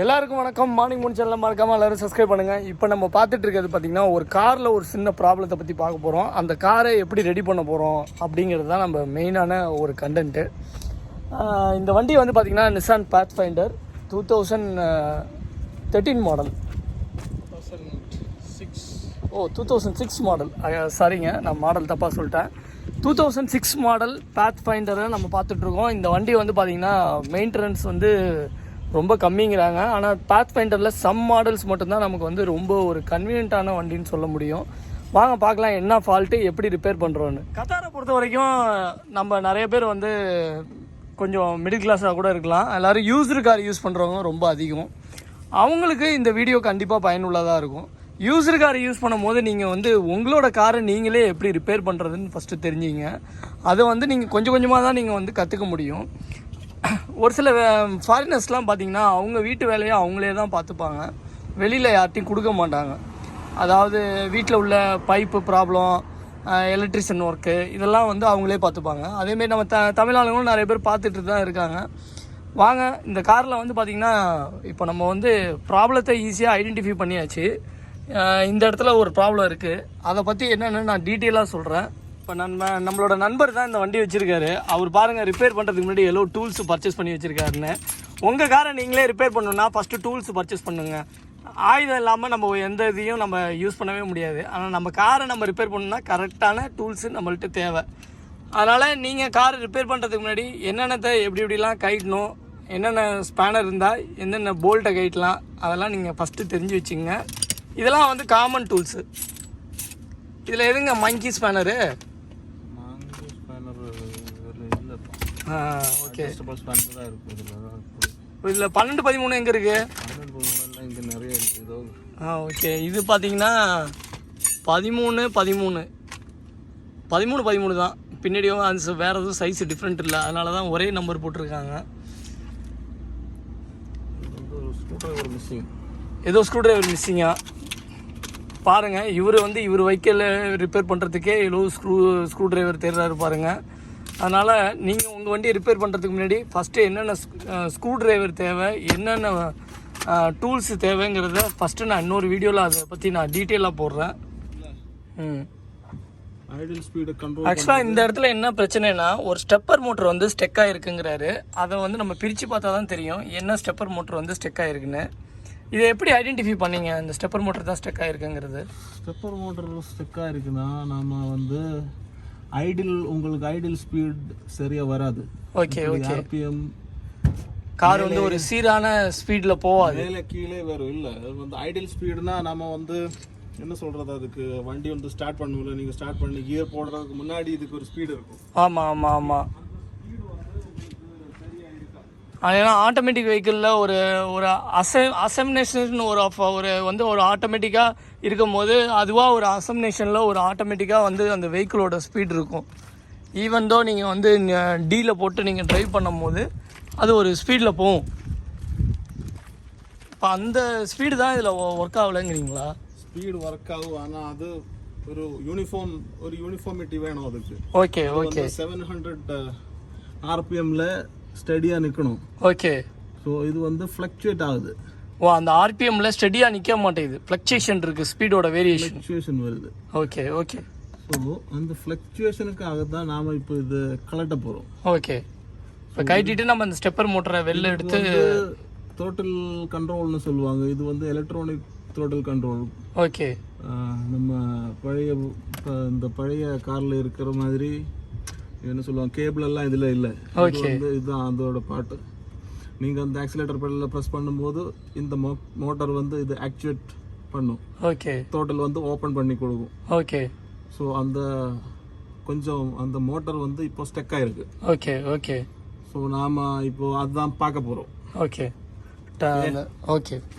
எல்லாருக்கும் வணக்கம். மார்னிங் முடிச்செல்லாம் மறக்காமல் எல்லோரும் சப்ஸ்கிரைப் பண்ணுங்கள். இப்போ நம்ம பார்த்துட்டு இருக்கிறது பார்த்திங்கன்னா ஒரு காரில் ஒரு சின்ன ப்ராப்ளத்தை பற்றி பார்க்க போகிறோம். அந்த காரை எப்படி ரெடி பண்ண போகிறோம் அப்படிங்கிறது தான் நம்ம மெயினான ஒரு கண்டென்ட்டு. இந்த வண்டி வந்து பார்த்திங்கன்னா நிசான் பாத்ஃபைண்டர் 2013 மாடல். 2006 மாடல். சாரிங்க, நான் மாடல் தப்பாக சொல்லிட்டேன். 2006 மாடல் பாத்ஃபைண்டரை நம்ம பார்த்துட்ருக்கோம். இந்த வண்டி வந்து பார்த்திங்கன்னா மெயின்டெனன்ஸ் வந்து ரொம்ப கம்மிங்கிறாங்க. ஆனால் பாத்ஃபைண்டரில் சம் மாடல்ஸ் மட்டும்தான் நமக்கு வந்து ரொம்ப ஒரு கன்வீனியண்ட்டான வண்டின்னு சொல்ல முடியும். வாங்க பார்க்கலாம் என்ன ஃபால்ட்டு, எப்படி ரிப்பேர் பண்ணுறோன்னு. கத்தாரை பொறுத்த வரைக்கும் நம்ம நிறைய பேர் வந்து கொஞ்சம் மிடில் கிளாஸாக கூட இருக்கலாம். எல்லோரும் யூஸ்டு கார் யூஸ் பண்ணுறவங்க ரொம்ப அதிகம். அவங்களுக்கு இந்த வீடியோ கண்டிப்பாக பயனுள்ளதாக இருக்கும். யூஸ்டு கார் யூஸ் பண்ணும்போது நீங்கள் வந்து உங்களோட காரை நீங்களே எப்படி ரிப்பேர் பண்ணுறதுன்னு ஃபஸ்ட்டு தெரிஞ்சிங்க. அதை வந்து நீங்கள் கொஞ்சம் கொஞ்சமாக தான் நீங்கள் வந்து கற்றுக்க முடியும். ஒரு சில ஃபாரினர்ஸ்லாம் பார்த்திங்கன்னா அவங்க வீட்டு வேலையை அவங்களே தான் பார்த்துப்பாங்க, வெளியில் யார்ட்டையும் கொடுக்க மாட்டாங்க. அதாவது வீட்டில் உள்ள பைப்பு ப்ராப்ளம், எலக்ட்ரிஷியன் ஒர்க்கு இதெல்லாம் வந்து அவங்களே பார்த்துப்பாங்க. அதேமாரி நம்ம தமிழ்நாடுகளும் நிறைய பேர் பார்த்துட்டு தான் இருக்காங்க. வாங்க, இந்த காரில் வந்து பார்த்திங்கன்னா இப்போ நம்ம வந்து ப்ராப்ளத்தை ஈஸியாக ஐடென்டிஃபை பண்ணியாச்சு. இந்த இடத்துல ஒரு ப்ராப்ளம் இருக்குது, அதை பற்றி என்னென்னு நான் டீட்டெயிலாக சொல்கிறேன். இப்போ நம்மளோட நண்பர் தான் இந்த வண்டி வச்சுருக்காரு. அவர் பாருங்கள், ரிப்பேர் பண்ணுறதுக்கு முன்னாடி எவ்வளோ டூல்ஸ் பர்ச்சேஸ் பண்ணி வச்சுருக்காருன்னு. உங்கள் காரை நீங்களே ரிப்பேர் பண்ணணுன்னா ஃபஸ்ட்டு டூல்ஸ் பர்ச்சேஸ் பண்ணுங்கள். ஆயுதம் இல்லாமல் நம்ம எந்த இதையும் நம்ம யூஸ் பண்ணவே முடியாது. ஆனால் நம்ம காரை நம்ம ரிப்பேர் பண்ணணுன்னா கரெக்டான டூல்ஸு நம்மள்ட்ட தேவை. அதனால் நீங்கள் காரை ரிப்பேர் பண்ணுறதுக்கு முன்னாடி என்னென்னத்தை எப்படிலாம் கைட்டணும், என்னென்ன ஸ்பேனர் இருந்தால் என்னென்ன போல்ட்டை கைட்டலாம், அதெல்லாம் நீங்கள் ஃபஸ்ட்டு தெரிஞ்சு வச்சுங்க. இதெல்லாம் வந்து காமன் டூல்ஸு. இதில் எதுங்க மங்கி ஸ்பேனரு? ஓகே, இதில் 12, 13 எங்கே இருக்குது? இங்கே நிறைய இருக்குது. ஓகே, இது பார்த்தீங்கன்னா 13 தான். பின்னாடியும் அது வேறு எதுவும் சைஸ் டிஃப்ரெண்ட் இல்லை, அதனால தான் ஒரே நம்பர் போட்டிருக்காங்க. ஏதோ ஸ்க்ரூ டிரைவர் மிஸ்ஸிங்கா பாருங்கள். இவர் வைக்கல ரிப்பேர் பண்ணுறதுக்கே எவ்வளோ ஸ்க்ரூ டிரைவர் தேடுறாரு பாருங்கள். அதனால் நீங்கள் உங்கள் வண்டியை ரிப்பேர் பண்ணுறதுக்கு முன்னாடி ஃபஸ்ட்டு என்னென்ன ஸ்க்ரூ டிரைவர் தேவை, என்னென்ன டூல்ஸ் தேவைங்கிறத ஃபஸ்ட்டு நான் இன்னொரு வீடியோவில் அதை பற்றி நான் டீட்டெயிலாக போடுறேன். ஆக்சுவலாக இந்த இடத்துல என்ன பிரச்சனைனா, ஒரு ஸ்டெப்பர் மோட்டர் வந்து ஸ்டெக் ஆகிருக்குங்கிறாரு. அதை வந்து நம்ம பிரித்து பார்த்தா தான் தெரியும் என்ன ஸ்டெப்பர் மோட்டர் வந்து ஸ்டெக் ஆகிருக்குன்னு. இதை எப்படி ஐடென்டிஃபை பண்ணீங்க, இந்த ஸ்டெப்பர் மோட்டர் தான் ஸ்டெக் ஆகிருக்குங்கிறது? ஸ்டெப்பர் மோட்டர் ஸ்டெக் ஆகிருக்குன்னா நம்ம வந்து உங்களுக்கு ஐடில் ஸ்பீட் சரியாக வராது. ஓகே ஓகே, ஆர்பிஎம் கார் வந்து ஒரு சீரான ஸ்பீடில் போகாது, மேலே கீழே வரும். இல்லை, அது வந்து ஐடில் ஸ்பீடுனா நம்ம வந்து என்ன சொல்கிறது, அதுக்கு வண்டி வந்து ஸ்டார்ட் பண்ணுவோம்ல, நீங்கள் ஸ்டார்ட் பண்ணி கியர் போடுறதுக்கு முன்னாடி இதுக்கு ஒரு ஸ்பீடு இருக்கும். ஆமாம். ஏன்னா ஆட்டோமேட்டிக் வெஹிக்கிளில் ஒரு அசம்னேஷன் ஒரு ஆட்டோமேட்டிக்காக இருக்கும்போது அதுவாக ஒரு அசம்னேஷனில் ஒரு ஆட்டோமேட்டிக்காக வந்து அந்த வெஹிக்கிளோட ஸ்பீட் இருக்கும். ஈவன் தோ நீங்கள் வந்து டீயில் போட்டு நீங்கள் ட்ரைவ் பண்ணும் போது அது ஒரு ஸ்பீடில் போகும். இப்போ அந்த ஸ்பீடு தான் இதில் ஒர்க் ஆகலைங்கிறீங்களா? ஸ்பீடு ஒர்க் ஆகும், ஆனால் அது ஒரு யூனிஃபார்மிட்டி வேணும் அதுக்கு. ஓகே 700 ஆர்பிஎம்மில் ஸ்டடியாக நிற்கணும். ஓகே, ஸோ இது வந்து ஃப்ளக்சுவேட் ஆகுது. அந்த ஆர்பிஎம்ல ஸ்டடியாக நிற்க மாட்டேங்குது, ஃப்ளக்சுவேஷன் இருக்குது, ஸ்பீடோட வேரியேஷன் வருது. ஓகே. ஸோ அந்த ஃப்ளக்சுவேஷனுக்காக தான் நாம் இப்போ இது கலட்ட போகிறோம். ஓகே, இப்போ கைட்டிட்டு நம்ம அந்த ஸ்டெப்பர் மோட்டரை வெளில எடுத்து த்ரோட்டில் கண்ட்ரோல்னு சொல்லுவாங்க. இது வந்து எலக்ட்ரானிக் த்ரோட்டில் கண்ட்ரோல். ஓகே, நம்ம இந்த பழைய காரில் இருக்கிற மாதிரி என்ன சொல்லுவாங்க, கேபிள் எல்லாம் இதில் இல்லை. ஓகே, இதுதான் அதோட பாட்டு. நீங்கள் அந்த ஆக்சிலேட்டர் பெடலில் ப்ரெஸ் பண்ணும்போது இந்த மோட்டார் வந்து இது ஆக்சுவேட் பண்ணும். ஓகே, டோட்டல் வந்து ஓப்பன் பண்ணி கொடுக்கும். ஓகே. ஸோ அந்த மோட்டார் வந்து இப்போ ஸ்டெக் ஆகிருக்கு. ஓகே. ஸோ நாம் இப்போ அதுதான் பார்க்க போகிறோம். ஓகே,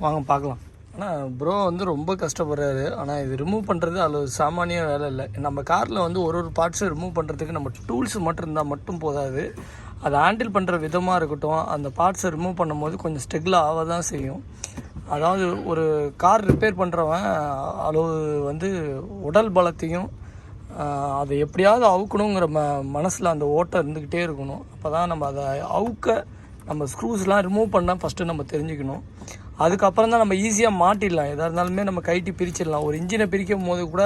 வாங்க பார்க்கலாம். ஆனால் ப்ரோ வந்து ரொம்ப கஷ்டப்படுறாரு. ஆனால் இது ரிமூவ் பண்ணுறது அது சாமானிய வேலை இல்லை. நம்ம காரில் வந்து ஒரு பார்ட்ஸை ரிமூவ் பண்ணுறதுக்கு நம்ம டூல்ஸ் மட்டும் இருந்தால் மட்டும் போதாது, அதை ஹேண்டில் பண்ணுற விதமாக இருக்கட்டும். அந்த பார்ட்ஸை ரிமூவ் பண்ணும்போது கொஞ்சம் ஸ்ட்ரகிள் ஆக தான் செய்யும். அதாவது ஒரு கார் ரிப்பேர் பண்ணுறவன் அளவு வந்து உடல் பலத்தையும் அதை எப்படியாவது அவுக்கணுங்கிற மனசில் அந்த ஓட்டம் இருந்துக்கிட்டே இருக்கணும். அப்போ தான் நம்ம அதை அவுக்க நம்ம ஸ்க்ரூஸ்லாம் ரிமூவ் பண்ணால் ஃபஸ்ட்டு நம்ம தெரிஞ்சுக்கணும். அதுக்கப்புறம் தான் நம்ம ஈஸியாக மாட்டிடலாம். எதாக இருந்தாலுமே நம்ம கைட்டி பிரிச்சிடலாம். ஒரு இன்ஜினை பிரிக்கும் போது கூட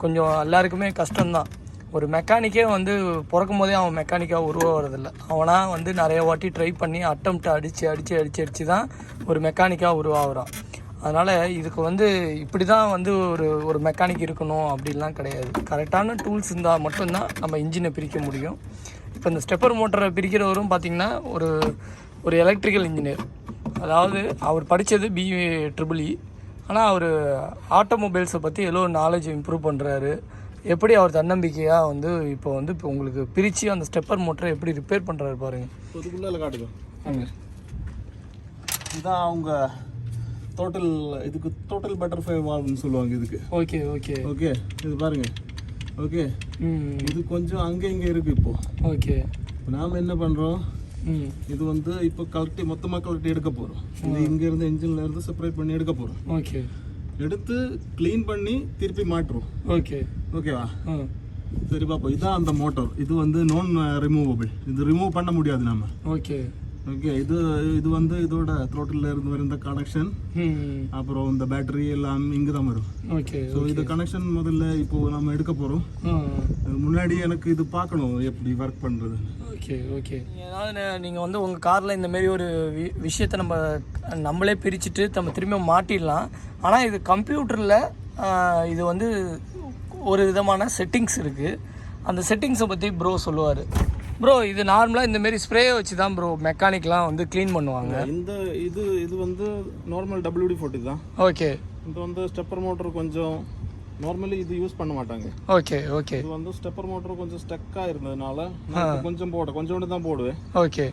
கொஞ்சம் எல்லாருக்குமே கஷ்டம்தான். ஒரு மெக்கானிக்கே வந்து பிறக்கும் போதே அவன் மெக்கானிக்காக உருவாகிறதில்ல. அவனாக வந்து நிறைய வாட்டி ட்ரை பண்ணி அட்டம்ப்ட் அடித்து தான் ஒரு மெக்கானிக்காக உருவாகிறான். அதனால் இதுக்கு வந்து இப்படி தான் வந்து ஒரு மெக்கானிக் இருக்கணும் அப்படிலாம் கிடையாது. கரெக்டான டூல்ஸ் இருந்தால் மட்டும்தான் நம்ம இன்ஜினை பிரிக்க முடியும். இப்போ இந்த ஸ்டெப்பர் மோட்டரை பிரிக்கிறவரும் பார்த்திங்கன்னா ஒரு எலக்ட்ரிக்கல் இன்ஜினியர். அதாவது அவர் படித்தது BE. ஆனால் அவர் ஆட்டோமொபைல்ஸை பற்றி எவ்வளோ நாலேஜ் இம்ப்ரூவ் பண்ணுறாரு. எப்படி அவர் தன்னம்பிக்கையாக வந்து இப்போ உங்களுக்கு பிரித்து அந்த ஸ்டெப்பர் மோட்டரை எப்படி ரிப்பேர் பண்ணுறாரு பாருங்கள். இதுக்குள்ளே காட்டுங்க. இதுதான் அவங்க டோட்டல் பட்டர்ஃப்ளை வால்வ்னு சொல்லுவாங்க இதுக்கு. ஓகே இது பாருங்க. ஓகே இது கொஞ்சம் அங்கே இங்கே இருக்குது. இப்போ ஓகே நாம் என்ன பண்ணுறோம், இது வந்து இப்போ மொத்தமாக கலெக்ட் எடுக்க போகிறோம். இது இங்கேருந்து இன்ஜின்ல இருந்து செப்பரேட் பண்ணி எடுக்க போகிறோம். ஓகே எடுத்து க்ளீன் பண்ணி திருப்பி மாட்டுறோம். ஓகேவா? சரி பாப்போம். இதுதான் அந்த மோட்டார். இது வந்து நான் ரிமூவபிள். இது ரிமூவ் பண்ண முடியாது நம்ம. ஓகே இது வந்து இதோட த்ரோட்டில் இருந்து வர இந்த கனெக்ஷன், அப்புறம் இந்த பேட்டரி எல்லாம் இங்கே தான் வரும். ஸோ இது கனெக்ஷன் முதல்ல இப்போ நம்ம எடுக்க போகிறோம். முன்னாடி எனக்கு இது பார்க்கணும் எப்படி ஒர்க் பண்ணுறது. ஓகே ஏதாவது நீங்கள் வந்து உங்கள் காரில் இந்தமாரி ஒரு விஷயத்தை நம்மளே பிரிச்சுட்டு நம்ம திரும்ப மாட்டிடலாம். ஆனால் இது கம்ப்யூட்டரில் இது வந்து ஒரு விதமான செட்டிங்ஸ் இருக்குது. அந்த செட்டிங்ஸை பற்றி ப்ரோ சொல்லுவார். ப்ரோ இது நார்மலாக இந்தமாரி ஸ்ப்ரே வச்சு தான் ப்ரோ மெக்கானிக்லாம் வந்து க்ளீன் பண்ணுவாங்க. இது வந்து நார்மல் WD-40 தான். ஓகே இது வந்து ஸ்டெப்பர் மோட்டர் கொஞ்சம் நார்மலி இது யூஸ் பண்ண மாட்டாங்க. ஓகே இது வந்து ஸ்டெப்பர் மோட்டர் கொஞ்சம் ஸ்டக்காக இருந்ததுனால நான் கொஞ்சோண்டு தான் போடுவேன். ஓகே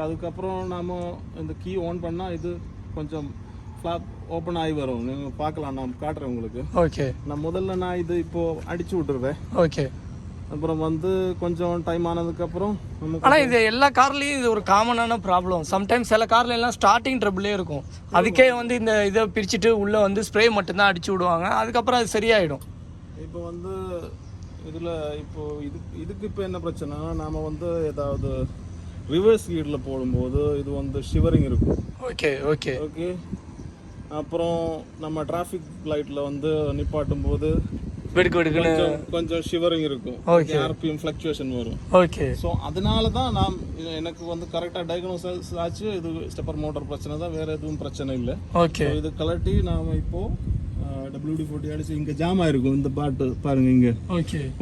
அதுக்கப்புறம் நாம இந்த கீ ஆன் பண்ணால் இது கொஞ்சம் ஃப்ளாப் ஓப்பன் ஆகி வரும். நீங்கள் பார்க்கலாம், நான் காட்டுறேன் உங்களுக்கு. ஓகே முதல்ல இது இப்போ அடிச்சு விட்டுருவேன். ஓகே அப்புறம் வந்து கொஞ்சம் டைம் ஆனதுக்கப்புறம். ஆனால் இது எல்லா கார்லேயும் இது ஒரு காமனான ப்ராப்ளம். சம்டைம்ஸ் சில கார்ல எல்லாம் ஸ்டார்டிங் ட்ரபிளே இருக்கும். அதுக்கே வந்து இந்த இதை பிரிச்சுட்டு உள்ளே வந்து ஸ்ப்ரே மட்டும்தான் அடிச்சு விடுவாங்க. அதுக்கப்புறம் அது சரியாயிடும். இப்போ வந்து இதில் இதுக்கு இப்போ என்ன பிரச்சனைனா, நாம் வந்து ஏதாவது ரிவர்ஸ் கீரில் போடும்போது இது வந்து ஷிவரிங் இருக்கும். ஓகே அப்புறம் நம்ம டிராஃபிக் லைட்டில் வந்து நிப்பாட்டும் போது கொஞ்சம் ஷிவரிங் இருக்கும். RPM ஃப்ளக்சுவேஷன் வரும். ஓகே ஸோ அதனால தான் எனக்கு வந்து கரெக்டாக டயக்னோசிஸ் ஆச்சு. இது ஸ்டெப்பர் மோட்டார் பிரச்சனை தான், வேற எதுவும் பிரச்சனை இல்லை. ஓகே இது கலட்டி நாம இப்போ WD-40 அடிச்சு இங்கே ஜாம் ஆயிருக்கும். இந்த பாட்டு பாருங்க இங்கே.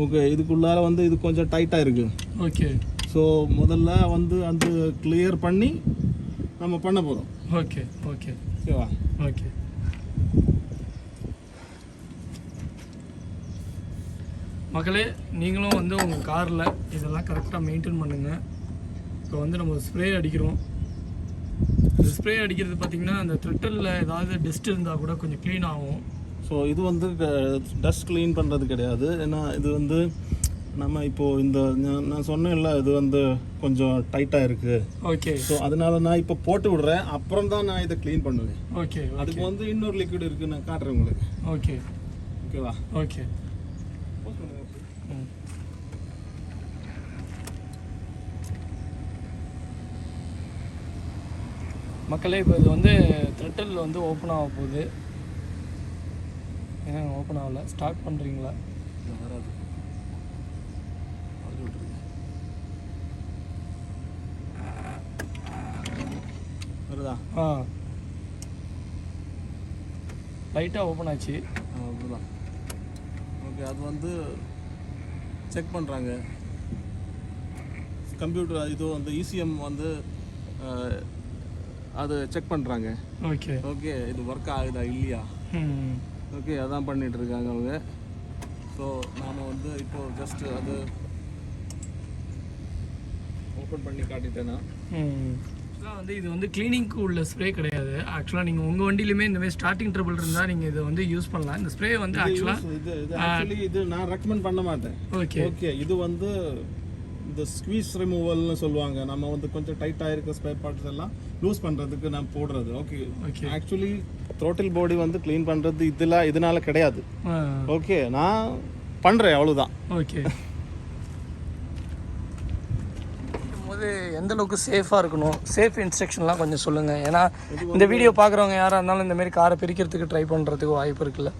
ஓகே இதுக்குள்ளார வந்து இது கொஞ்சம் டைட்டாக இருக்கு. ஓகே ஸோ முதல்ல வந்து அந்த கிளியர் பண்ணி நம்ம பண்ண போகிறோம். ஓகேவா? ஓகே மக்களே, நீங்களும் வந்து உங்கள் காரில் இதெல்லாம் கரெக்டாக மெயின்டைன் பண்ணுங்கள். இப்போ வந்து நம்ம ஸ்ப்ரே அடிக்கிறோம். இந்த ஸ்ப்ரே அடிக்கிறது பார்த்திங்கன்னா அந்த த்ரெட்டலில் ஏதாவது டஸ்ட் இருந்தால் கூட கொஞ்சம் க்ளீன் ஆகும். ஸோ இது வந்து டஸ்ட் க்ளீன் பண்ணுறது கிடையாது. ஏன்னா இது வந்து நம்ம இப்போது இந்த நான் சொன்னேன்ல, இது வந்து கொஞ்சம் டைட்டாக இருக்குது. ஓகே ஸோ அதனால நான் இப்போ போட்டு விடுறேன். அப்புறம் தான் நான் இதை க்ளீன் பண்ணுவேன். ஓகே அதுக்கு வந்து இன்னொரு லிக்விட் இருக்குது, நான் காட்டுறேன் உங்களுக்கு. ஓகேவா? ஓகே மக்களே, இப்போ இது வந்து த்ரெட்டல் வந்து ஓப்பன் ஆக போகுது. ஏன்னா ஓப்பன் ஆகலை. ஸ்டார்ட் பண்ணுறீங்களா? வராது. வருதா? லைட்டாக ஓப்பன் ஆச்சு. அப்படிதான். ஓகே அது வந்து செக் பண்ணுறாங்க கம்ப்யூட்டர். இது வந்து ECM வந்து அது செக் பண்ணுறாங்க. ஓகே இது ஒர்க் ஆகுதா இல்லையா? ஓகே அதான் பண்ணிட்டு இருக்காங்க அவங்க. ஸோ நாம் வந்து இப்போ ஜஸ்ட் அது ஓப்பன் பண்ணி காட்டிட்டேன்னா வந்து இது வந்து கிளீனிங்க்கு உள்ள ஸ்ப்ரே கிடையாது. ஆக்சுவலாக நீங்கள் உங்கள் வண்டியிலுமே இந்த மாதிரி ஸ்டார்டிங் ட்ரபிள் இருந்தால் நீங்கள் இதை வந்து யூஸ் பண்ணலாம். இந்த ஸ்ப்ரே வந்து ஆக்சுவலாக இது நான் ரெக்கமெண்ட் பண்ண மாட்டேன். ஓகே இது வந்து இந்த ஸ்குவீஸ் ரிமூவல்னு சொல்லுவாங்க. நம்ம வந்து கொஞ்சம் டைட்டாக இருக்க ஸ்பேர் பார்ட்ஸ் எல்லாம் லூஸ் பண்ணுறதுக்கு நான் போடுறது. ஓகே ஆக்சுவலி த்ரோட்டில் பாடி வந்து க்ளீன் பண்ணுறது இதனால கிடையாது. ஓகே நான் பண்ணுறேன், அவ்வளோதான். ஓகே அதாவது எந்த அளவுக்கு சேஃபாக இருக்கணும், சேஃப் இன்ஸ்ட்ரக்ஷன்லாம் கொஞ்சம் சொல்லுங்கள். ஏன்னா இந்த வீடியோ பார்க்குறவங்க யாராக இருந்தாலும் இந்தமாரி காரை பிரிக்கிறதுக்கு ட்ரை பண்ணுறதுக்கு வாய்ப்பு இருக்குல்ல.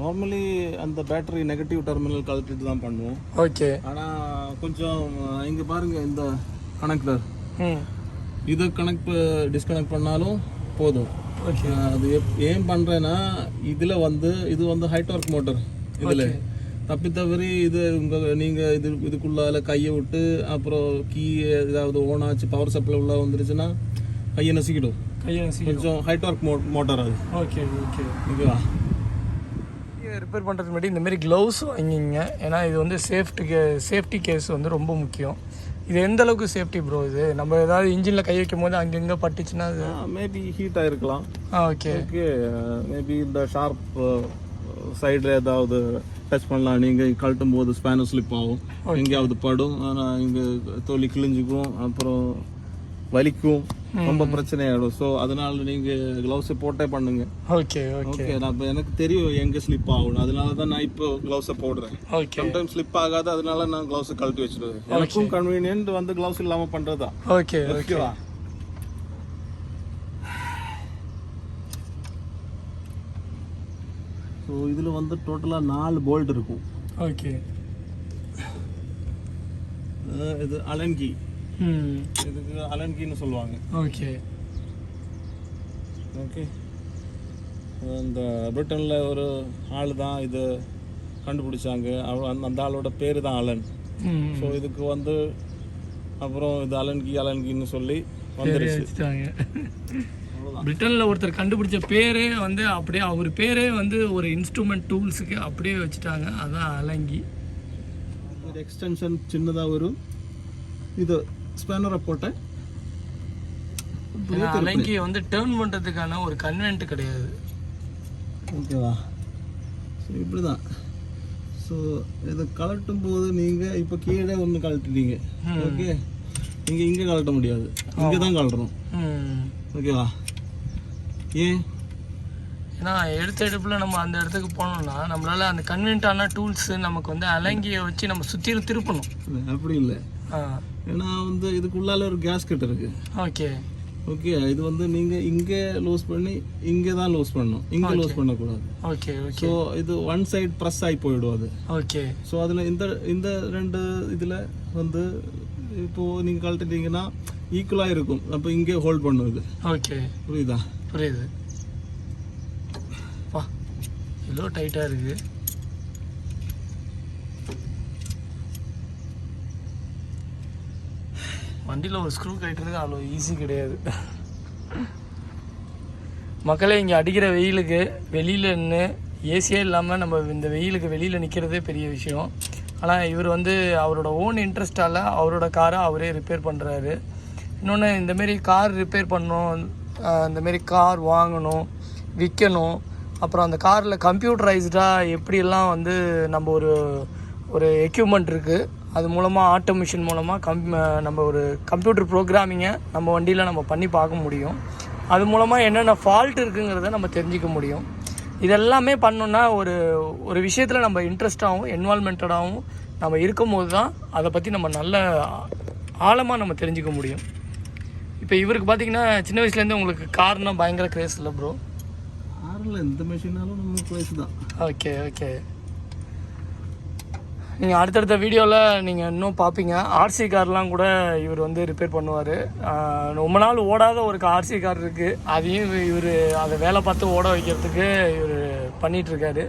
நார்மலி அந்த பேட்டரி நெகட்டிவ் டெர்மினல் கழட்டிட்டு தான் பண்ணுவோம். ஓகே. ஆனால் கொஞ்சம் இங்கே பாருங்கள், இந்த கனெக்டர் இதை டிஸ்கனெக்ட் பண்ணாலும் போதும். ஓகே. அது ஏன் பண்ணுறேன்னா இதில் இது ஹைட் ஒர்க் மோட்டர். இதில் தப்பி தவறி நீங்கள் இதுக்குள்ளால கையை விட்டு அப்புறம் கீ ஏதாவது ஓன் ஆச்சு, பவர் சப்ளை உள்ள வந்துருச்சுன்னா கையை நசிக்கிடும். கொஞ்சம் ஹைட் ஒர்க் மோட்டர் அது. Okay okay. ஓகேவா? ரிப்பேர் பண்ணுறதுக்கு முன்னாடி இந்தமாரி க்ளவுஸ் வாங்கிங்க. ஏன்னா இது வந்து சேஃப்டி கேஸ் வந்து ரொம்ப முக்கியம். இது எந்த அளவுக்கு சேஃப்டி ப்ரோ? இது நம்ம ஏதாவது இன்ஜினில் கை வைக்கும் போது அங்கங்கே பட்டுச்சுன்னா அது மேபி ஹீட் ஆகிருக்கலாம். Okay okay. மேபி இந்த ஷார்ப் சைடில் ஏதாவது டச் பண்ணலாம். நீங்கள் கழட்டும் போது ஸ்பேனர் ஸ்லிப் ஆகும், எங்கேயாவது படும், ஆனால் இங்கே தோலி கிழிஞ்சிக்கும், அப்புறம் வலிக்கும், ரொம்ப பிரச்சனையாயிடும். ஸோ அதனால நீங்கள் க்ளவுஸை போட்டே பண்ணுங்க. Okay okay. நான் இப்போ எனக்கு தெரியும் எங்கே ஸ்லிப் ஆகும், அதனால தான் நான் இப்போ க்ளவுஸை போடுறேன். ஓகே. சம்டைம் ஸ்லிப் ஆகாது, அதனால நான் க்ளவுஸை கழட்டி வச்சுருவேன். எனக்கும் கன்வீனியன்ட் க்ளவுஸ் இல்லாமல் பண்ணுறதா. ஓகே ஓகேவா? ஸோ இதில் டோட்டலாக 4 போல்ட் இருக்கும். ஓகே. இது அலன்கி, இதுக்கு அலன்கின்னு சொல்லுவாங்க. Okay okay. இந்த பிரிட்டனில் ஒரு ஆள் தான் இது கண்டுபிடிச்சாங்க. அந்த ஆளோட பேர் தான் அலன். ஸோ இதுக்கு அப்புறம் இது அலன்கின்னு சொல்லி வந்துருச்சு. பிரிட்டனில் ஒருத்தர் கண்டுபிடிச்ச பேரே அப்படியே அவர் பேரே ஒரு இன்ஸ்ட்ருமெண்ட் டூல்ஸுக்கு அப்படியே வச்சுட்டாங்க. அதான் அலங்கி. ஒரு எக்ஸ்டென்ஷன் சின்னதாக வரும். இது ஸ்பேனரை போட்டேன். அலங்கி டேர்ன் பண்ணுறதுக்கான ஒரு கன்வென்ட் கிடையாது. ஓகேவா? ஸோ இப்படி தான். ஸோ இதை கழட்டும் போது நீங்கள் இப்போ கீழே ஒன்று கழட்டிட்டீங்க. ஓகே. நீங்கள் இங்கே கழட்ட முடியாது, இங்கே தான் கழட்டணும். ஓகேவா? ஏன்? ஏன்னா எடுப்பில் நம்ம அந்த இடத்துக்கு போனோம்னா நம்மளால அந்த கன்வென்ட்டான டூல்ஸ் நமக்கு அலங்கியை வச்சு நம்ம சுற்றி திருப்பணும். அப்படி இல்லை. ஏன்னா இதுக்குள்ளால ஒரு கேஸ்கெட் இருக்கு. Okay okay. இது நீங்கள் இங்கே லூஸ் பண்ணி இங்கே தான் லூஸ் பண்ணணும், இங்கே லூஸ் பண்ணக்கூடாது. Okay okay. ஸோ இது ஒன் சைடு ப்ரெஸ் ஆகி போயிடும் அது. ஓகே. ஸோ அதில் இந்த 2 இதில் இப்போது நீங்கள் கழட்டிட்டீங்கன்னா ஈக்குவலாக இருக்கும். அப்போ இங்கே ஹோல்ட் பண்ணும் இது. ஓகே. புரியுதா? புரியுது. வா, எவ்வளோ டைட்டாக இருக்குது. வண்டியில் ஒரு ஸ்க்ரூ கட்டுறது அவ்வளோ ஈஸி கிடையாது. மக்களே, இங்கே அடிக்கிற வெயிலுக்கு வெளியில் நின்று ஏசியே இல்லாமல் நம்ம இந்த வெயிலுக்கு வெளியில் நிற்கிறதே பெரிய விஷயம். ஆனால் இவர் அவரோட ஓன் இன்ட்ரெஸ்டால் அவரோட காரை அவரே ரிப்பேர் பண்ணுறாரு. இன்னொன்று, இந்தமாரி கார் ரிப்பேர் பண்ணணும், இந்தமாரி கார் வாங்கணும், விற்கணும், அப்புறம் அந்த காரில் கம்ப்யூட்டரைஸ்டாக எப்படியெல்லாம் நம்ம ஒரு எக்யூப்மெண்ட் இருக்குது, அது மூலமாக ஆட்டோமேஷன் மூலமாக நம்ம ஒரு கம்ப்யூட்டர் ப்ரோக்ராமிங்கை நம்ம வண்டியில் நம்ம பண்ணி பார்க்க முடியும். அது மூலமாக என்னென்ன ஃபால்ட் இருக்குங்கிறத நம்ம தெரிஞ்சிக்க முடியும். இதெல்லாமே பண்ணோன்னா ஒரு விஷயத்தில் நம்ம இன்ட்ரெஸ்டாகவும் இன்வால்மெண்டடாகவும் நம்ம இருக்கும்போது தான் அதை பற்றி நம்ம நல்ல ஆழமாக நம்ம தெரிஞ்சிக்க முடியும். இப்போ இவருக்கு பார்த்தீங்கன்னா சின்ன வயசுலேருந்து உங்களுக்கு கார்னால் பயங்கர கிரேஸ் இல்லை ப்ரோ? காரில் எந்த மிஷினாலும் நம்ம கிரேஸ் தான். Okay okay. நீங்கள் அடுத்தடுத்த வீடியோவில் நீங்கள் இன்னும் பார்ப்பீங்க. ஆர்சி கார்லாம் கூட இவர் ரிப்பேர் பண்ணுவார். ரொம்ப நாள் ஓடாத ஒரு ஆர்சி கார் இருக்குது, அதையும் இவர் அதை வேலை பார்த்து ஓட வைக்கிறதுக்கு இவர் பண்ணிகிட்ருக்காரு.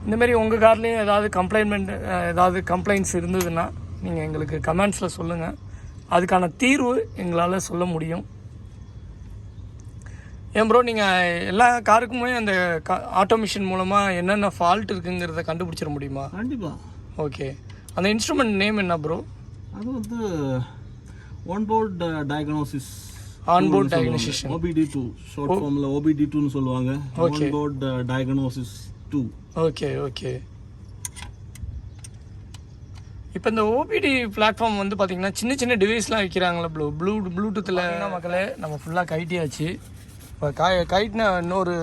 இந்தமாரி உங்கள் கார்லேயும் ஏதாவது கம்ப்ளைண்ட்ஸ் இருந்ததுன்னா நீங்கள் எங்களுக்கு கமெண்ட்ஸில் சொல்லுங்கள். அதுக்கான தீர்வு எங்களால் சொல்ல முடியும். ஏன் ப்ரோ, நீங்கள் எல்லா காருக்குமே அந்த ஆட்டோமேஷன் மூலமாக என்னென்ன ஃபால்ட் இருக்குங்கிறத கண்டுபிடிச்சிட முடியுமா? கண்டிப்பாக. ஓகே. அந்த இன்ஸ்ட்ருமெண்ட் நேம் என்ன ப்ரோ? அது onboard diagnosis. Onboard diagnosis, OBD2 short ஃபார்ம்ல OBD2 னு சொல்லுவாங்க. Onboard diagnosis 2. Okay okay. இப்போ இந்த OBD பிளாட்ஃபார்ம் பார்த்தீங்கன்னா சின்ன சின்ன டிவைஸ்லாம் வைக்கிறாங்களா ப்ளூடூத்தில்? மக்களே, நம்ம ஃபுல்லாக கைட்டியாச்சு. இப்போ கைட்டின இன்னொரு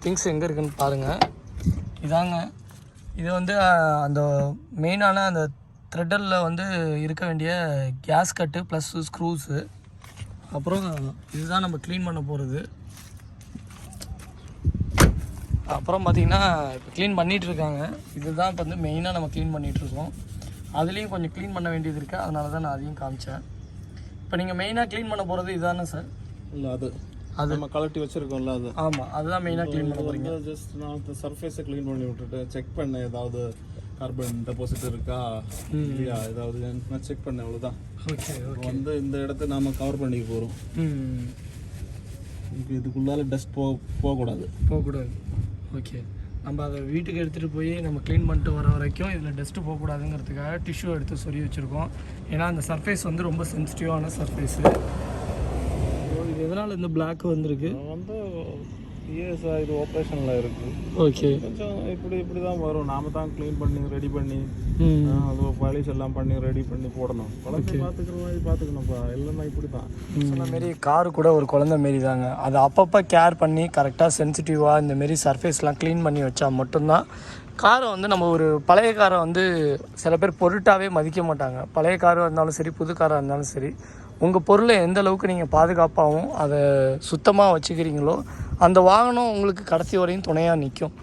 திங்ஸ் எங்கே இருக்குதுன்னு பாருங்கள். இதாங்க, இது அந்த மெயினான அந்த த்ரெட்டலில் வந்து இருக்க வேண்டிய கேஸ் கட்டு ப்ளஸ் ஸ்க்ரூஸு. அப்புறம் இதுதான் நம்ம க்ளீன் பண்ண போகிறது. அப்புறம் பார்த்திங்கன்னா இப்போ க்ளீன் பண்ணிகிட்ருக்காங்க. இதுதான் இப்போ வந்து மெயினாக நம்ம க்ளீன் பண்ணிகிட்ருக்கோம். அதுலேயும் கொஞ்சம் க்ளீன் பண்ண வேண்டியது இருக்குது, அதனால தான் நான் அதையும் காமிச்சேன். இப்போ நீங்கள் மெயினாக க்ளீன் பண்ண போகிறது இதுதானே சார்? இல்லை, அது நம்ம கலட்டி வச்சுருக்கோம்ல, அது. ஆமாம், அதுதான் மெயினாக க்ளீன் பண்ண போகிறீங்க. ஜஸ்ட் நான் அந்த சர்ஃபேஸை க்ளீன் பண்ணி விட்டுட்டு செக் பண்ணேன், ஏதாவது கார்பன் டெபாசிட் இருக்கா இல்லையா ஏதாவது நான் செக் பண்ணேன், அவ்வளோதான். Okay okay. வந்து இந்த இடத்த நாம் கவர் பண்ணிக்க போகிறோம். இதுக்குள்ளால டஸ்ட் போகக்கூடாது. ஓகே. நம்ம அதை வீட்டுக்கு எடுத்துகிட்டு போய் நம்ம க்ளீன் பண்ணிட்டு வர வரைக்கும் இதில் டஸ்ட்டு போகக்கூடாதுங்கிறதுக்காக டிஷ்யூ எடுத்து சொருகி வச்சுருக்கோம். ஏன்னா அந்த சர்ஃபேஸ் வந்து ரொம்ப சென்சிட்டிவான சர்ஃபேஸு. இது எதனால் இந்த பிளாக் வந்திருக்கு? வந்து இது ஆப்ரேஷனில் இருக்குது. ஓகே. கொஞ்சம் இப்படி தான் வரும். நாம் தான் க்ளீன் பண்ணி ரெடி பண்ணி அது பாலிஷ் எல்லாம் பண்ணி ரெடி பண்ணி போடணும். குழந்தை பார்த்துக்கணும்ப்பா, இல்லைன்னா இப்படி தான். சொன்ன மாரி காரு கூட ஒரு குழந்தை மாரி தாங்க. அதை அப்பப்போ கேர் பண்ணி கரெக்டாக சென்சிட்டிவாக இந்தமாரி சர்ஃபேஸ்லாம் க்ளீன் பண்ணி வச்சா மட்டும்தான் காரை வந்து நம்ம ஒரு பழைய காரை வந்து சில பேர் பொருட்டாகவே மதிக்க மாட்டாங்க. பழைய காராக இருந்தாலும் சரி, புது காராக இருந்தாலும் சரி, உங்கள் பொருளை எந்த அளவுக்கு நீங்கள் பாதுகாப்பாகவும் அதை சுத்தமாக வச்சுக்கிறீங்களோ அந்த வாகனம் உங்களுக்கு கடைசி வரையும் துணையாக நிற்கும்.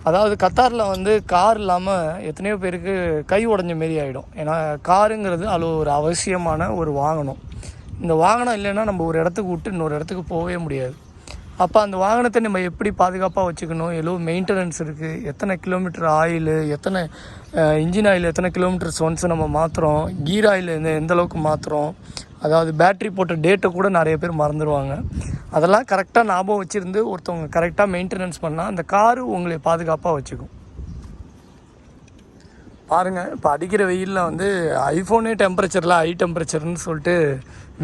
அதாவது கத்தாரில் வந்து கார் இல்லாமல் எத்தனையோ பேருக்கு கை உடஞ்ச மாரி ஆகிடும். ஏன்னா காருங்கிறது அது ஒரு அவசியமான ஒரு வாகனம். இந்த வாகனம் இல்லைன்னா நம்ம ஒரு இடத்துக்கு விட்டு இன்னொரு இடத்துக்கு போகவே முடியாது. அப்போ அந்த வாகனத்தை நம்ம எப்படி பாதுகாப்பாக வச்சுக்கணும், எவ்வளோ மெயின்டெனன்ஸ் இருக்குது, எத்தனை கிலோமீட்டர் ஆயில், எத்தனை இன்ஜின் ஆயில் எத்தனை கிலோமீட்டர்ஸ் ஒன்ஸ் நம்ம மாற்றுறோம், கீர் ஆயில் எந்த அளவுக்கு மாற்றுறோம், அதாவது பேட்ரி போட்ட டேட்டை கூட நிறைய பேர் மறந்துடுவாங்க. அதெல்லாம் கரெக்டாக ஞாபகம் வச்சுருந்து ஒருத்தவங்க கரெக்டாக மெயின்டெனன்ஸ் பண்ணால் அந்த காரு உங்களை பாதுகாப்பாக வச்சுக்கும். பாருங்கள், இப்போ அடிக்கிற வெயிலில் வந்து ஐஃபோனே டெம்பரேச்சரில் ஹை டெம்பரேச்சர்னு சொல்லிட்டு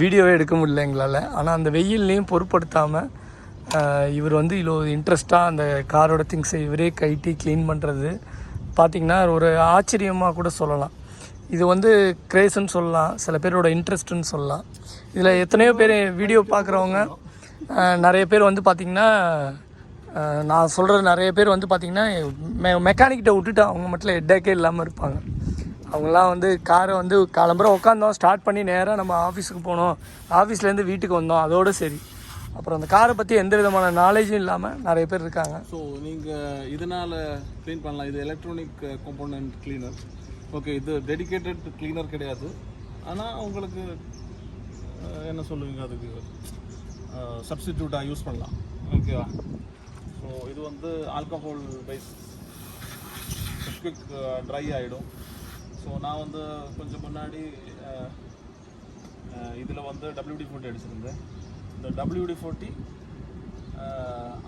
வீடியோவே எடுக்க முடியல எங்களால். ஆனால் அந்த வெயில்லையும் பொருட்படுத்தாமல் இவர் வந்து இவ்வளோ இன்ட்ரெஸ்ட்டாக அந்த காரோட திங்ஸை இவரே கைட்டி க்ளீன் பண்ணுறது பார்த்திங்கன்னா ஒரு ஆச்சரியமாக கூட சொல்லலாம். இது வந்து கிரேஸ்ன்னு சொல்லலாம், சில பேரோட இன்ட்ரெஸ்ட்டுன்னு சொல்லலாம். இதில் எத்தனையோ பேர் வீடியோ பார்க்குறவங்க நிறைய பேர் வந்து பார்த்திங்கன்னா, நான் சொல்கிற நிறைய பேர் வந்து பார்த்திங்கன்னா மெக்கானிக்கிட்ட விட்டுட்டு அவங்க மட்டும் ஹெட்டேக்கே இல்லாமல் இருப்பாங்க. அவங்களாம் வந்து காரை வந்து காலம்புற உட்காந்தோம், ஸ்டார்ட் பண்ணி நேராக நம்ம ஆஃபீஸுக்கு போனோம், ஆஃபீஸ்லேருந்து வீட்டுக்கு வந்தோம், அதோடு சரி. அப்புறம் அந்த காரை பற்றி எந்த விதமான நாலேஜும் இல்லாமல் நிறைய பேர் இருக்காங்க. ஸோ நீங்கள் இதனால் க்ளீன் பண்ணலாம். இது எலக்ட்ரானிக் காம்போனன்ட் க்ளீனர். ஓகே, இது டெடிக்கேட்டட் க்ளீனர் கிடையாது. ஆனால் உங்களுக்கு என்ன சொல்லுவீங்க, அதுக்கு சப்ஸ்டிடியூட்டாக யூஸ் பண்ணலாம். ஓகேவா? ஸோ இது வந்து ஆல்கஹால் பேஸ் குவிக் ட்ரை ஆகிடும். ஸோ நான் வந்து கொஞ்சம் முன்னாடி இதில் வந்து WD-40 அடிச்சிருந்தேன். இந்த WD-40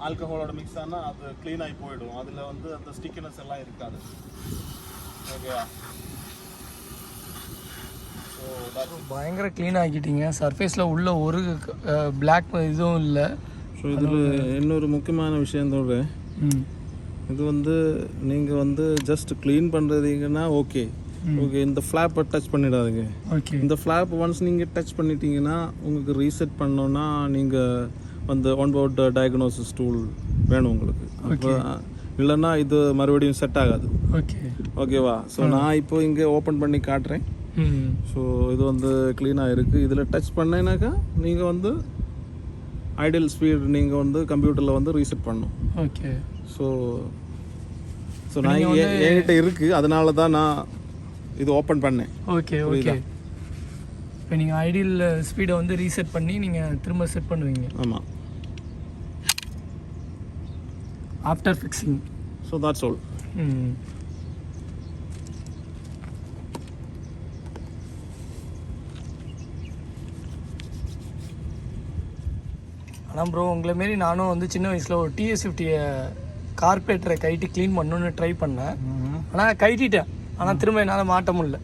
ஆல்கஹாலோட மிக்ஸ் ஆனால் அது க்ளீன் ஆகி போயிடும். அதில் வந்து அந்த ஸ்டிக்கினஸ் எல்லாம் இருக்காது. ஓகேவா? ஸோ பயங்கர க்ளீன் ஆக்கிட்டீங்க. சர்ஃபேஸில் உள்ள ஒரு பிளாக் இதுவும் இல்லை. ஸோ இதில் இன்னொரு முக்கியமான விஷயம் சொல்கிறேன். இது வந்து நீங்கள் வந்து ஜஸ்ட் க்ளீன் பண்ணுறதுங்கன்னா ஓகே, இந்த ஃப்ளாப்பை டச் பண்ணிடாதீங்க. இந்த ஃப்ளாப் ஒன்ஸ் நீங்கள் டச் பண்ணிட்டீங்கன்னா உங்களுக்கு ரீசெட் பண்ணோன்னா நீங்கள் வந்து ஒன்போர்ட் டயக்னோசிஸ் டூல் வேணும் உங்களுக்கு. அப்போ இல்லைன்னா இது மறுபடியும் செட் ஆகாது. ஓகேவா? ஸோ நான் இப்போ இங்கே ஓப்பன் பண்ணி காட்டுறேன். ஸோ இது வந்து க்ளீனாக இருக்குது. இதில் டச் பண்ணேனாக்கா நீங்கள் வந்து ஐடியல் ஸ்பீட் நீங்கள் வந்து கம்ப்யூட்டரில் வந்து ரீசெட் பண்ணணும். ஓகே. ஸோ நான் என்கிட்ட இருக்குது, அதனால தான் நான் இது ஓப்பன் பண்ணேன். Okay okay. இப்போ நீங்கள் ஐடியல் ஸ்பீடை வந்து ரீசெட் பண்ணி நீங்கள் திரும்ப செட் பண்ணுவீங்க. ஆமாம், after fixing. So that's all. ஆனால் ப்ரோ உங்களை மாரி நானும் வந்து சின்ன வயசில் ஒரு TS50 கார்பரேட்டரை கைட்டி க்ளீன் பண்ணணுன்னு ட்ரை பண்ணேன். ஆனால் கைட்டிட்டேன், ஆனால் திரும்ப என்னால் மாட்ட முடியல.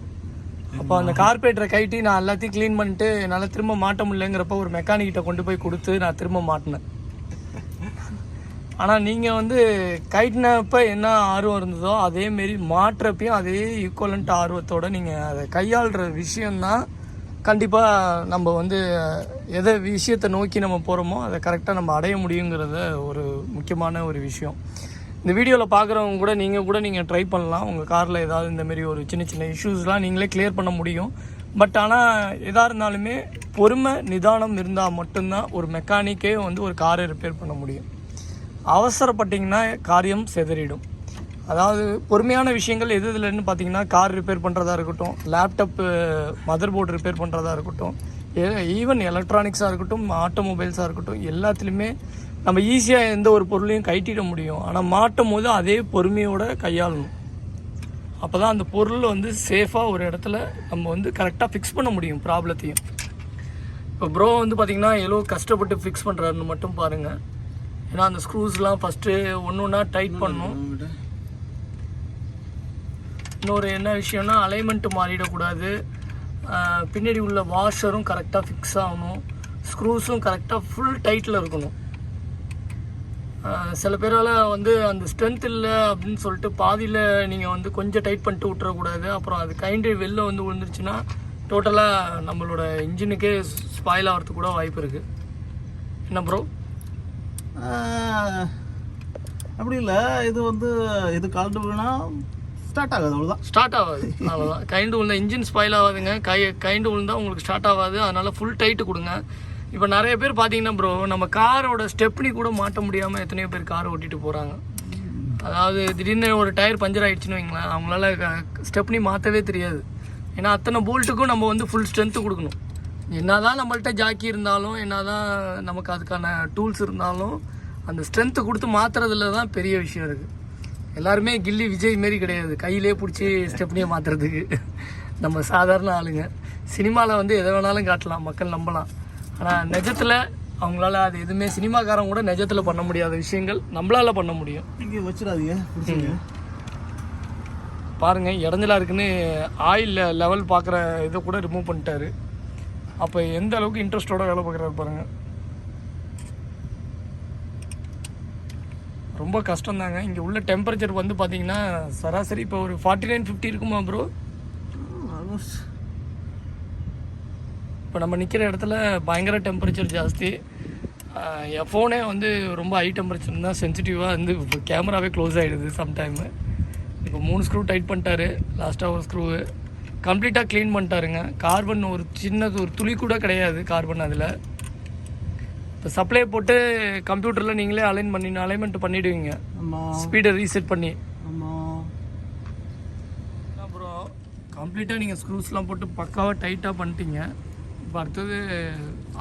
அப்போ அந்த கார்பரேட்டரை கைட்டி நான் எல்லாத்தையும் க்ளீன் பண்ணிட்டு என்னால் திரும்ப மாட்ட முடியலங்கிறப்ப ஒரு மெக்கானிக்கிட்ட கொண்டு போய் கொடுத்து நான் திரும்ப மாட்டினேன். ஆனால் நீங்கள் வந்து கைட்டினப்போ என்ன ஆர்வம் இருந்ததோ அதேமாரி மாட்டுறப்பையும் அதே ஈக்குவலண்ட் ஆர்வத்தோடு நீங்கள் அதை கையாளுற விஷயந்தான் கண்டிப்பாக நம்ம வந்து எதை விஷயத்தை நோக்கி நம்ம போகிறோமோ அதை கரெக்டாக நம்ம அடைய முடியுங்கிறத ஒரு முக்கியமான ஒரு விஷயம். இந்த வீடியோவில் பார்க்குறவங்க கூட நீங்கள் ட்ரை பண்ணலாம். உங்கள் காரில் ஏதாவது இந்தமாரி ஒரு சின்ன சின்ன இஷ்யூஸ்லாம் நீங்களே கிளியர் பண்ண முடியும். பட் ஆனால் எதாக இருந்தாலுமே பொறுமை நிதானம் இருந்தால் மட்டும்தான் ஒரு மெக்கானிக்கே வந்து ஒரு காரை ரிப்பேர் பண்ண முடியும். அவசரப்பட்டிங்கன்னா காரியம் சிதறிடும். அதாவது பொறுமையான விஷயங்கள் எது இதுலன்னு பார்த்தீங்கன்னா கார் ரிப்பேர் பண்ணுறதா இருக்கட்டும், லேப்டாப்பு மதர் போர்டு ரிப்பேர் பண்ணுறதா இருக்கட்டும், ஈவன் எலக்ட்ரானிக்ஸாக இருக்கட்டும், ஆட்டோமொபைல்ஸாக இருக்கட்டும், எல்லாத்துலேயுமே நம்ம ஈஸியாக எந்த ஒரு பொருளையும் கைட்டிட முடியும். ஆனால் மாட்டும் போது அதே பொறுமையோடு கையாளணும். அப்போ தான் அந்த பொருள் வந்து சேஃபாக ஒரு இடத்துல நம்ம வந்து கரெக்டாக ஃபிக்ஸ் பண்ண முடியும் ப்ராப்ளத்தையும். இப்போ ப்ரோ வந்து பார்த்திங்கன்னா எவ்வளோ கஷ்டப்பட்டு ஃபிக்ஸ் பண்ணுறாருன்னு மட்டும் பாருங்கள். ஏன்னா அந்த ஸ்க்ரூஸ்லாம் ஃபஸ்ட்டு ஒன்று ஒன்றா டைட் பண்ணணும். இன்னொரு என்ன விஷயம்னா அலைன்மெண்ட்டு மாறிடக்கூடாது. பின்னாடி உள்ள வாஷரும் கரெக்டாக ஃபிக்ஸ் ஆகணும். ஸ்க்ரூஸும் கரெக்டாக ஃபுல் டைட்டில் இருக்கணும். சில பேரால் வந்து அந்த ஸ்ட்ரென்த் இல்லை அப்படின்னு சொல்லிட்டு பாதியில் நீங்கள் வந்து கொஞ்சம் டைட் பண்ணிட்டு விட்டுறக்கூடாது. அப்புறம் அது கைண்டு வெளில வந்து விழுந்துருச்சுன்னா டோட்டலாக நம்மளோட இன்ஜினுக்கே ஸ்பாயில் ஆகிறதுக்கு கூட வாய்ப்பு இருக்குது. என்ன ப்ரோ? அப்படி இல்லை, இது வந்து இது கலந்து விழுனா ஸ்டார்ட் ஆகாது, அவ்வளோதான். ஸ்டார்ட் ஆகாது, அவ்வளோதான். கைண்டு விழுந்தா இன்ஜின் ஸ்பாயில் ஆகாதுங்க. கைண்டு விழுந்தால் உங்களுக்கு ஸ்டார்ட் ஆகாது. அதனால் ஃபுல் டைட்டு கொடுங்க. இப்போ நிறைய பேர் பார்த்தீங்கன்னா ப்ரோ, நம்ம காரோட ஸ்டெப்னி கூட மாட்ட முடியாமல் எத்தனையோ பேர் காரை ஓட்டிகிட்டு போகிறாங்க. அதாவது திடீர்னு ஒரு டயர் பஞ்சர் ஆகிடுச்சின்னு வைங்களேன், அவங்களால ஸ்டெப்னி மாற்றவே தெரியாது. ஏன்னா அத்தனை போல்ட்டுக்கும் நம்ம வந்து ஃபுல் ஸ்ட்ரென்த்து கொடுக்கணும். என்ன தான் நம்மள்ட்ட ஜாக்கி இருந்தாலும், என்ன தான் நமக்கு அதுக்கான டூல்ஸ் இருந்தாலும், அந்த ஸ்ட்ரென்த்து கொடுத்து மாற்றுறதுல தான் பெரிய விஷயம் இருக்குது. எல்லாருமே கில்லி விஜய் மாரி கிடையாது, கையிலே பிடிச்சி ஸ்டெப்னியை மாற்றுறதுக்கு. நம்ம சாதாரண ஆளுங்க. சினிமாவில் வந்து எதை வேணாலும் காட்டலாம், மக்கள் நம்பலாம். ஆனால் நிஜத்தில் அவங்களால அது எதுவுமே சினிமாக்காரங்க கூட நிஜத்தில் பண்ண முடியாத விஷயங்கள் நம்மளால் பண்ண முடியும். இங்கே வச்சிடாதீங்க. பாருங்கள், இடஞ்சலாக இருக்குன்னு ஆயில் லெவல் பார்க்குற இதை கூட ரிமூவ் பண்ணிட்டாரு. அப்போ எந்த அளவுக்கு இன்ட்ரெஸ்டோட வேலை பார்க்குறாரு பாருங்கள். ரொம்ப கஷ்டம்தாங்க. இங்கே உள்ள டெம்பரேச்சர் வந்து பார்த்தீங்கன்னா சராசரி இப்போ ஒரு 49-50 இருக்குமா ப்ரோ? ஆல்மோஸ்ட். இப்போ நம்ம நிற்கிற இடத்துல பயங்கர டெம்பரேச்சர் ஜாஸ்தி. என் ஃபோனே வந்து ரொம்ப ஹை டெம்பரேச்சர் தான் சென்சிட்டிவாக வந்து இப்போ கேமராவே க்ளோஸ் ஆகிடுது சம்டைமு. இப்போ 3 ஸ்க்ரூ டைட் பண்ணிட்டாரு. லாஸ்ட்டாக ஒரு ஸ்க்ரூவு கம்ப்ளீட்டாக க்ளீன் பண்ணிட்டாருங்க. கார்பன் ஒரு சின்னது ஒரு துளி கூட கிடையாது கார்பன் அதில். இப்போ சப்ளை போட்டு கம்ப்யூட்டரில் நீங்களே அலைன்மெண்ட் பண்ணிவிடுவீங்க, ஸ்பீடை ரீசெட் பண்ணி. அப்புறம் கம்ப்ளீட்டாக நீங்கள் ஸ்க்ரூஸ்லாம் போட்டு பக்காவாக டைட்டாக பண்ணிட்டீங்க. இப்போ அடுத்தது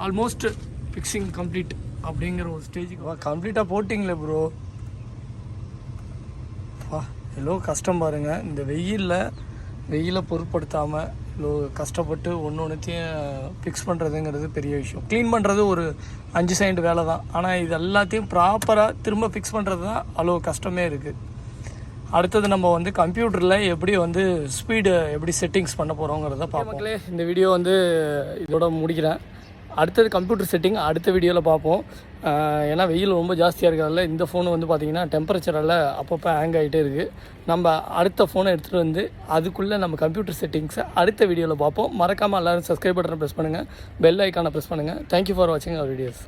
ஆல்மோஸ்ட் ஃபிக்ஸிங் கம்ப்ளீட் அப்படிங்கிற ஒரு ஸ்டேஜுக்கு கம்ப்ளீட்டாக போட்டிங்களே ப்ரோ. எவ்வளோ கஷ்டம் பாருங்கள். இந்த வெயிலை பொருட்படுத்தாமல் இவ்வளோ கஷ்டப்பட்டு ஒன்றுத்தையும் ஃபிக்ஸ் பண்ணுறதுங்கிறது பெரிய விஷயம். க்ளீன் பண்ணுறது ஒரு 5 செகண்ட் வேலை தான். ஆனால் இது எல்லாத்தையும் ப்ராப்பராக திரும்ப ஃபிக்ஸ் பண்ணுறது தான் அவ்வளோ கஷ்டமே இருக்குது. அடுத்தது நம்ம வந்து கம்ப்யூட்டரில் எப்படி வந்து ஸ்பீடு எப்படி செட்டிங்ஸ் பண்ண போகிறோங்கிறத பார்ப்போம். இந்த வீடியோ வந்து இதோட முடிக்கிறேன். அடுத்தது கம்ப்யூட்டர் செட்டிங் அடுத்த வீடியோவில் பார்ப்போம். ஏன்னா வெயில் ரொம்ப ஜாஸ்தியாக இருக்கிறதால இந்த ஃபோனு வந்து பார்த்திங்கன்னா டெம்பரேச்சரால் அப்பப்போ ஹேங் ஆகிட்டே இருக்குது. நம்ம அடுத்த ஃபோனை எடுத்துகிட்டு வந்து அதுக்குள்ளே நம்ம கம்ப்யூட்டர் செட்டிங்ஸை அடுத்த வீடியோவில் பார்ப்போம். மறக்காமல் எல்லோரும் சப்ஸ்கிரைப் பட்டனை ப்ரெஸ் பண்ணுங்கள், பெல் ஐக்கானை ப்ரெஸ் பண்ணுங்கள். தேங்க்யூ ஃபார் வாட்சிங் அவர் வீடியோஸ்.